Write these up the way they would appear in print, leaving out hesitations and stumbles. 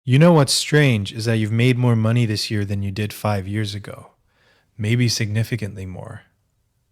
You know what's strange is that you've made more money this year than you did 5 years ago, maybe significantly more,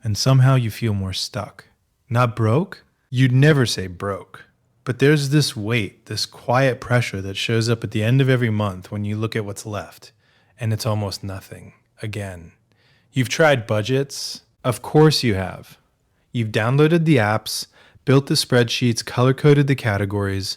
and somehow you feel more stuck. Not broke? You'd never say broke. But there's this weight, this quiet pressure that shows up at the end of every month when you look at what's left, and it's almost nothing. Again. You've tried budgets? Of course you have. You've downloaded the apps, built the spreadsheets, color coded the categories.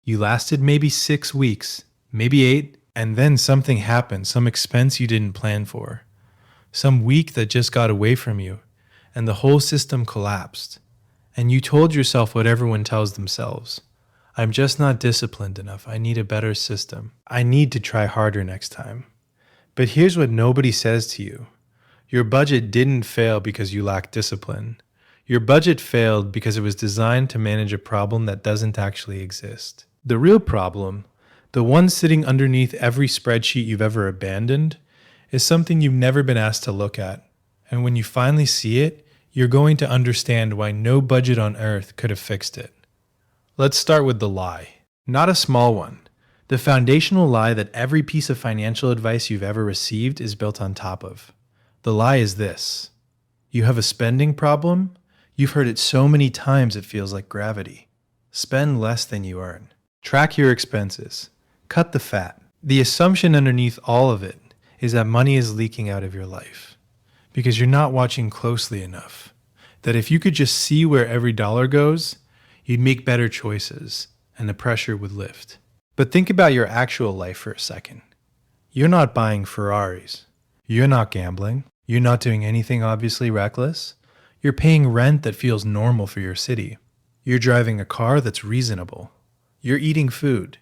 You lasted maybe 6 weeks, maybe 8, and then something happened, some expense you didn't plan for. Some week that just got away from you, and the whole system collapsed. And you told yourself what everyone tells themselves. I'm just not disciplined enough. I need a better system. I need to try harder next time. But here's what nobody says to you. Your budget didn't fail because you lacked discipline. Your budget failed because it was designed to manage a problem that doesn't actually exist. The real problem, the one sitting underneath every spreadsheet you've ever abandoned, is something you've never been asked to look at. And when you finally see it, you're going to understand why no budget on earth could have fixed it. Let's start with the lie. Not a small one. The foundational lie that every piece of financial advice you've ever received is built on top of. The lie is this. You have a spending problem? You've heard it so many times it feels like gravity. Spend less than you earn. Track your expenses. Cut the fat. The assumption underneath all of it is that money is leaking out of your life because you're not watching closely enough. That if you could just see where every dollar goes, you'd make better choices and the pressure would lift. But think about your actual life for a second. You're not buying Ferraris. You're not gambling. You're not doing anything obviously reckless. You're paying rent that feels normal for your city. You're driving a car that's reasonable. You're eating food.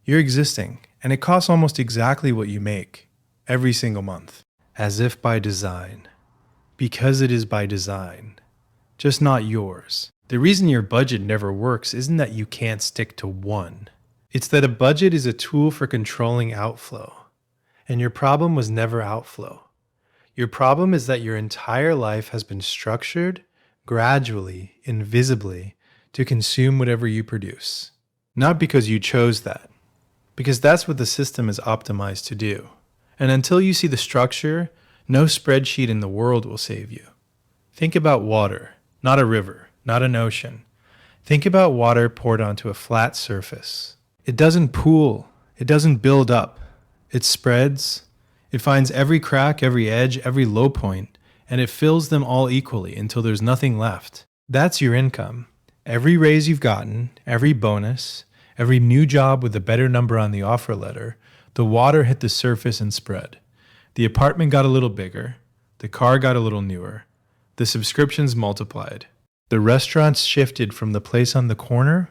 You're existing, and it costs almost exactly what you make every single month, as if by design. Because it is by design, just not yours. The reason your budget never works isn't that you can't stick to one. It's that a budget is a tool for controlling outflow. And your problem was never outflow. Your problem is that your entire life has been structured, gradually, invisibly, to consume whatever you produce. Not because you chose that, because that's what the system is optimized to do. And until you see the structure, no spreadsheet in the world will save you. Think about water, not a river, not an ocean. Think about water poured onto a flat surface. It doesn't pool, it doesn't build up. It spreads, it finds every crack, every edge, every low point, and it fills them all equally until there's nothing left. That's your income. Every raise you've gotten, every bonus, every new job with a better number on the offer letter, the water hit the surface and spread. The apartment got a little bigger, the car got a little newer, the subscriptions multiplied. The restaurants shifted from the place on the corner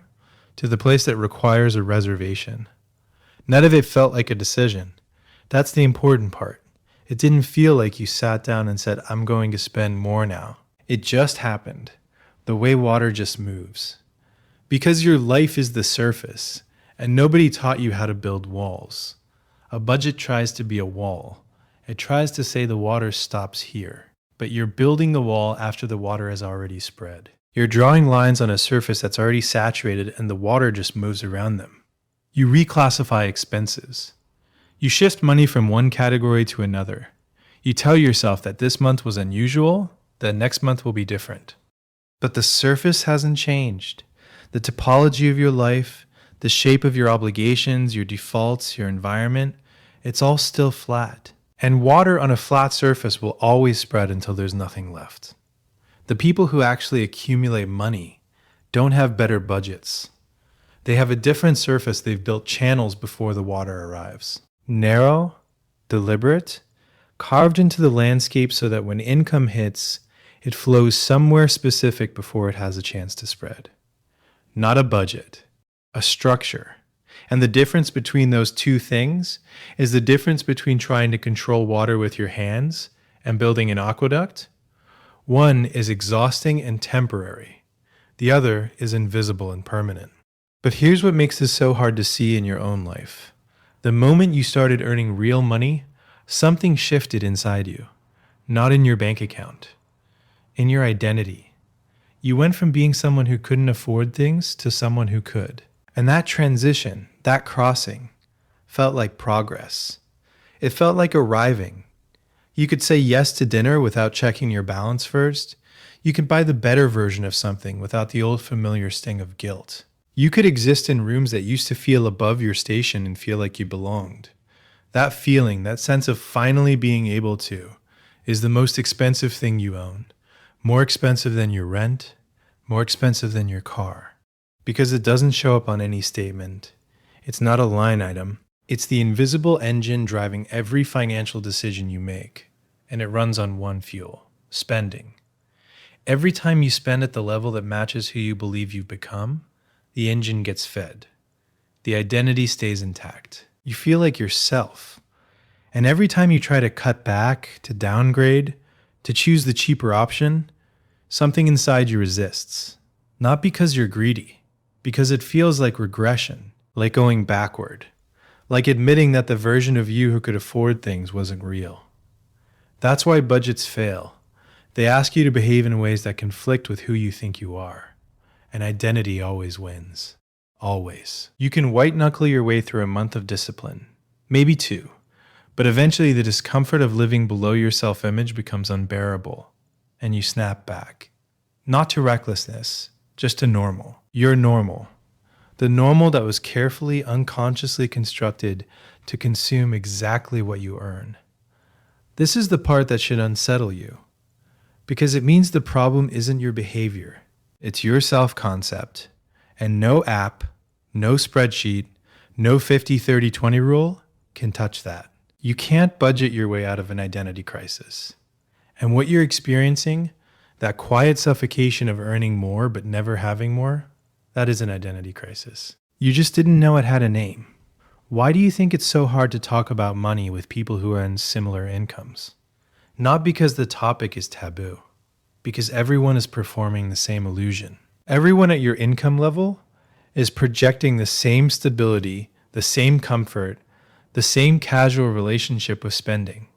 to the place that requires a reservation. None of it felt like a decision. That's the important part. It didn't feel like you sat down and said, I'm going to spend more now. It just happened. The way water just moves. Because your life is the surface, and nobody taught you how to build walls. A budget tries to be a wall. It tries to say the water stops here. But you're building the wall after the water has already spread. You're drawing lines on a surface that's already saturated and the water just moves around them. You reclassify expenses. You shift money from one category to another. You tell yourself that this month was unusual, that next month will be different. But the surface hasn't changed. The topology of your life, the shape of your obligations, your defaults, your environment, it's all still flat. And water on a flat surface will always spread until there's nothing left. The people who actually accumulate money don't have better budgets. They have a different surface. They've built channels before the water arrives. Narrow, deliberate, carved into the landscape so that when income hits, it flows somewhere specific before it has a chance to spread. Not a budget, a structure. And the difference between those two things is the difference between trying to control water with your hands and building an aqueduct. One is exhausting and temporary. The other is invisible and permanent. But here's what makes this so hard to see in your own life. The moment you started earning real money, something shifted inside you, not in your bank account, in your identity. You went from being someone who couldn't afford things to someone who could. And that transition, that crossing, felt like progress. It felt like arriving. You could say yes to dinner without checking your balance first. You could buy the better version of something without the old familiar sting of guilt. You could exist in rooms that used to feel above your station and feel like you belonged. That feeling, that sense of finally being able to, is the most expensive thing you own. More expensive than your rent, more expensive than your car. Because it doesn't show up on any statement. It's not a line item. It's the invisible engine driving every financial decision you make. And it runs on one fuel: spending. Every time you spend at the level that matches who you believe you've become, the engine gets fed. The identity stays intact. You feel like yourself. And every time you try to cut back, to downgrade, to choose the cheaper option, something inside you resists. Not because you're greedy, because it feels like regression, like going backward, like admitting that the version of you who could afford things wasn't real. That's why budgets fail. They ask you to behave in ways that conflict with who you think you are. And identity always wins. Always. You can white-knuckle your way through a month of discipline. Maybe two. But eventually the discomfort of living below your self-image becomes unbearable. And you snap back. Not to recklessness, just to normal. You're normal. The normal that was carefully, unconsciously constructed to consume exactly what you earn. This is the part that should unsettle you. Because it means the problem isn't your behavior. It's your self-concept. And no app, no spreadsheet, no 50-30-20 rule can touch that. You can't budget your way out of an identity crisis. And what you're experiencing, that quiet suffocation of earning more but never having more, that is an identity crisis. You just didn't know it had a name. Why do you think it's so hard to talk about money with people who earn similar incomes? Not because the topic is taboo, because everyone is performing the same illusion. Everyone at your income level is projecting the same stability, the same comfort, the same casual relationship with spending.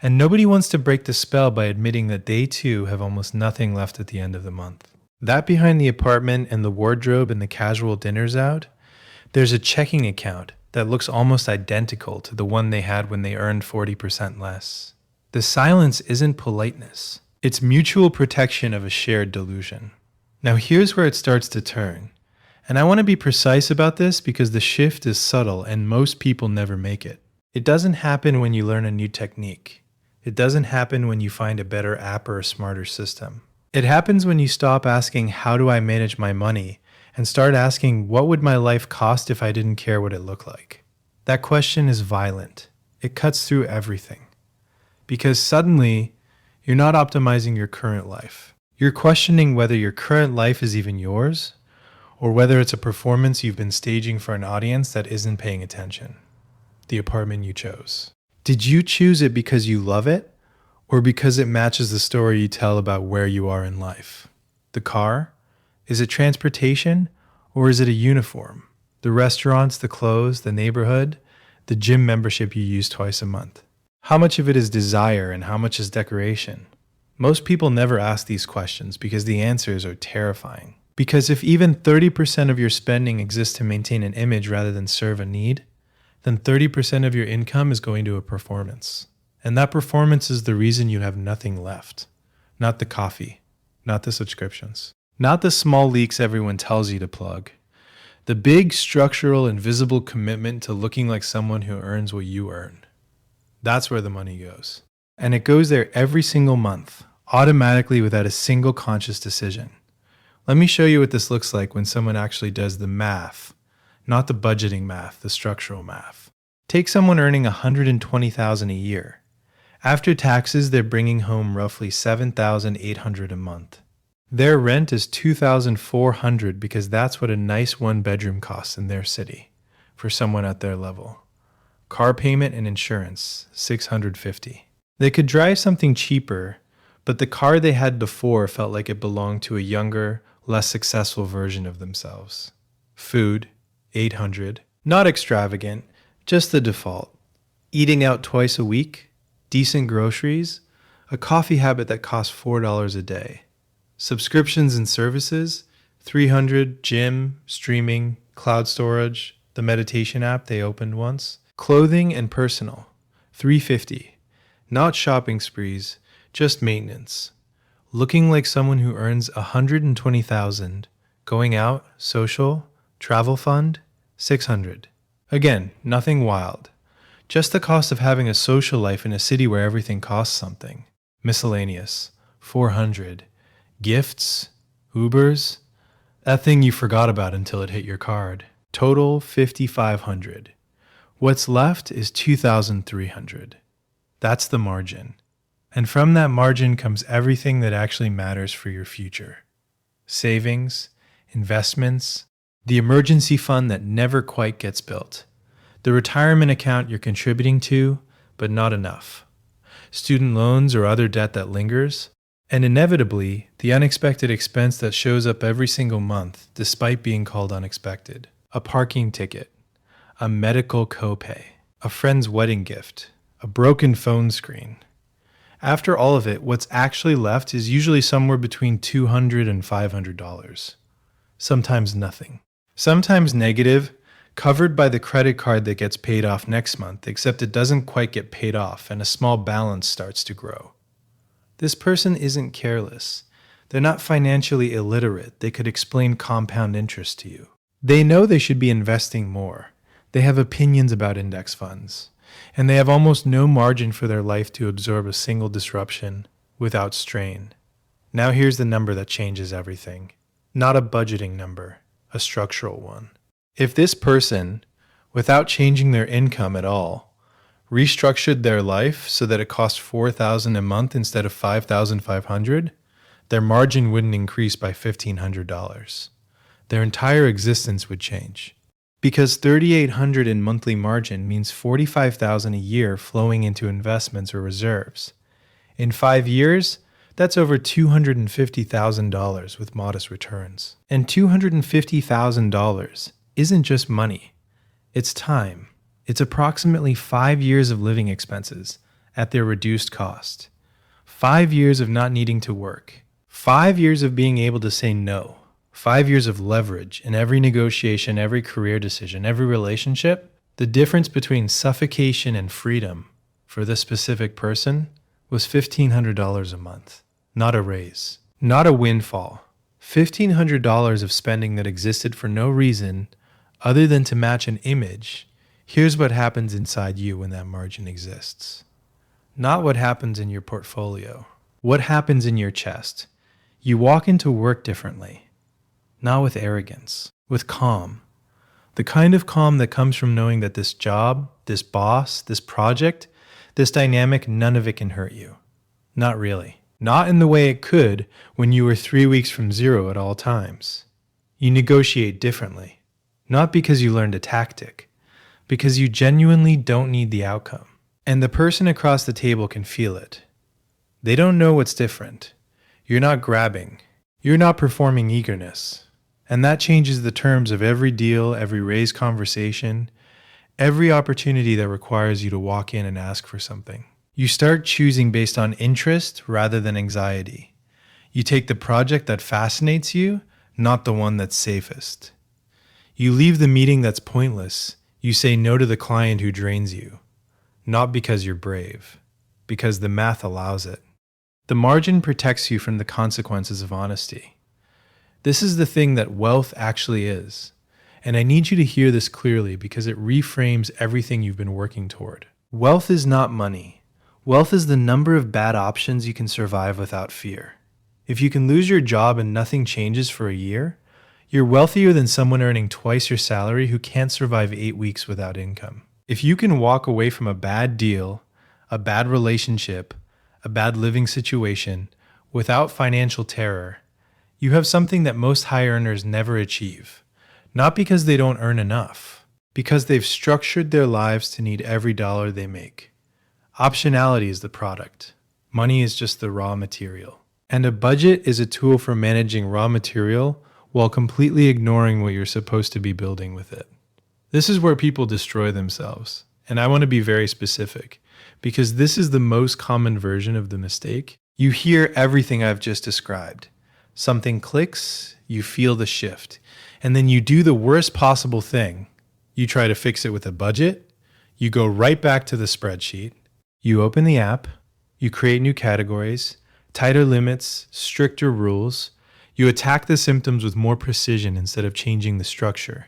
And nobody wants to break the spell by admitting that they too have almost nothing left at the end of the month. That behind the apartment and the wardrobe and the casual dinners out, there's a checking account that looks almost identical to the one they had when they earned 40% less. The silence isn't politeness. It's mutual protection of a shared delusion. Now here's where it starts to turn. And I want to be precise about this because the shift is subtle and most people never make it. It doesn't happen when you learn a new technique. It doesn't happen when you find a better app or a smarter system. It happens when you stop asking, how do I manage my money? And start asking, what would my life cost if I didn't care what it looked like? That question is violent. It cuts through everything. Because suddenly, you're not optimizing your current life. You're questioning whether your current life is even yours, or whether it's a performance you've been staging for an audience that isn't paying attention. The apartment you chose. Did you choose it because you love it, or because it matches the story you tell about where you are in life? The car? Is it transportation, or is it a uniform? The restaurants, the clothes, the neighborhood, the gym membership you use twice a month? How much of it is desire and how much is decoration? Most people never ask these questions because the answers are terrifying. Because if even 30% of your spending exists to maintain an image rather than serve a need, then 30% of your income is going to a performance. And that performance is the reason you have nothing left. Not the coffee, not the subscriptions, not the small leaks everyone tells you to plug. The big structural invisible commitment to looking like someone who earns what you earn. That's where the money goes. And it goes there every single month, automatically without a single conscious decision. Let me show you what this looks like when someone actually does the math, not the budgeting math, the structural math. Take someone earning $120,000 a year. After taxes, they're bringing home roughly $7,800 a month. Their rent is $2,400 because that's what a nice one-bedroom costs in their city for someone at their level. Car payment and insurance, $650. They could drive something cheaper, but the car they had before felt like it belonged to a younger, less successful version of themselves. Food, $800. Not extravagant, just the default. Eating out twice a week, decent groceries, a coffee habit that costs $4 a day. Subscriptions and services, $300, gym, streaming, cloud storage, the meditation app they opened once. Clothing and personal, $350. Not shopping sprees, just maintenance. Looking like someone who earns $120,000. Going out, social, travel fund, $600. Again, nothing wild. Just the cost of having a social life in a city where everything costs something. Miscellaneous, $400. Gifts, Ubers, that thing you forgot about until it hit your card. Total, $5,500. What's left is $2,300. That's the margin. And from that margin comes everything that actually matters for your future. Savings, investments, the emergency fund that never quite gets built, the retirement account you're contributing to, but not enough, student loans or other debt that lingers, and inevitably, the unexpected expense that shows up every single month despite being called unexpected. A parking ticket, a medical copay, a friend's wedding gift, a broken phone screen. After all of it, what's actually left is usually somewhere between $200 and $500. Sometimes nothing. Sometimes negative, covered by the credit card that gets paid off next month, except it doesn't quite get paid off and a small balance starts to grow. This person isn't careless. They're not financially illiterate. They could explain compound interest to you. They know they should be investing more. They have opinions about index funds. And they have almost no margin for their life to absorb a single disruption without strain. Now here's the number that changes everything. Not a budgeting number, a structural one. If this person, without changing their income at all, restructured their life so that it cost $4,000 a month instead of $5,500, their margin wouldn't increase by $1,500. Their entire existence would change. Because $3,800 in monthly margin means $45,000 a year flowing into investments or reserves. In 5 years, that's over $250,000 with modest returns. And $250,000 isn't just money. It's time. It's approximately 5 years of living expenses at their reduced cost. 5 years of not needing to work. 5 years of being able to say no. 5 years of leverage in every negotiation, every career decision, every relationship. The difference between suffocation and freedom for this specific person was $1,500 a month. Not a raise. Not a windfall. $1,500 of spending that existed for no reason other than to match an image. Here's what happens inside you when that margin exists. Not what happens in your portfolio. What happens in your chest. You walk into work differently. Not with arrogance, with calm. The kind of calm that comes from knowing that this job, this boss, this project, this dynamic, none of it can hurt you. Not really. Not in the way it could when you were 3 weeks from zero at all times. You negotiate differently. Not because you learned a tactic, because you genuinely don't need the outcome. And the person across the table can feel it. They don't know what's different. You're not grabbing. You're not performing eagerness. And that changes the terms of every deal, every raised conversation, every opportunity that requires you to walk in and ask for something. You start choosing based on interest rather than anxiety. You take the project that fascinates you, not the one that's safest. You leave the meeting that's pointless. You say no to the client who drains you. Not because you're brave, because the math allows it. The margin protects you from the consequences of honesty. This is the thing that wealth actually is. And I need you to hear this clearly because it reframes everything you've been working toward. Wealth is not money. Wealth is the number of bad options you can survive without fear. If you can lose your job and nothing changes for a year, you're wealthier than someone earning twice your salary who can't survive 8 weeks without income. If you can walk away from a bad deal, a bad relationship, a bad living situation without financial terror, you have something that most high earners never achieve. Not because they don't earn enough, because they've structured their lives to need every dollar they make. Optionality is the product. Money is just the raw material. And a budget is a tool for managing raw material while completely ignoring what you're supposed to be building with it. This is where people destroy themselves. And I want to be very specific, because this is the most common version of the mistake. You hear everything I've just described. Something clicks, you feel the shift, and then you do the worst possible thing. You try to fix it with a budget, you go right back to the spreadsheet. You open the app, you create new categories, tighter limits, stricter rules. You attack the symptoms with more precision instead of changing the structure.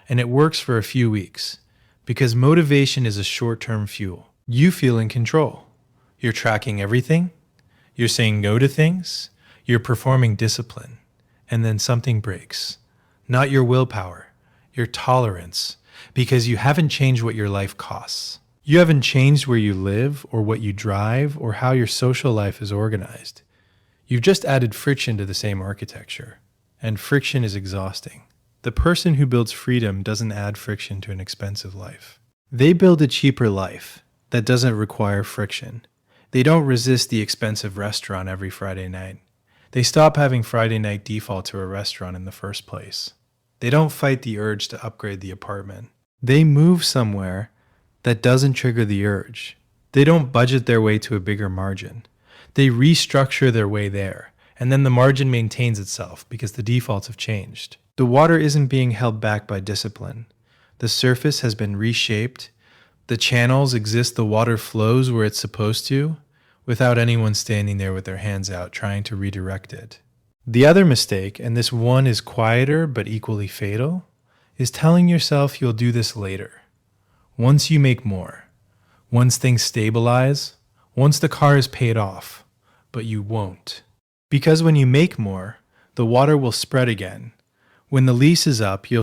And it works for a few weeks because motivation is a short-term fuel. You feel in control. You're tracking everything. You're saying no to things. You're performing discipline. And then something breaks. Not your willpower, your tolerance, because you haven't changed what your life costs. You haven't changed where you live or what you drive or how your social life is organized. You've just added friction to the same architecture. And friction is exhausting. The person who builds freedom doesn't add friction to an expensive life. They build a cheaper life that doesn't require friction. They don't resist the expensive restaurant every Friday night. They stop having Friday night default to a restaurant in the first place. They don't fight the urge to upgrade the apartment. They move somewhere that doesn't trigger the urge. They don't budget their way to a bigger margin. They restructure their way there, and then the margin maintains itself because the defaults have changed. The water isn't being held back by discipline. The surface has been reshaped. The channels exist, the water flows where it's supposed to, without anyone standing there with their hands out trying to redirect it. The other mistake, and this one is quieter but equally fatal, is telling yourself you'll do this later. Once you make more, once things stabilize, once the car is paid off, but you won't. Because when you make more, the water will spread again. When the lease is up, you'll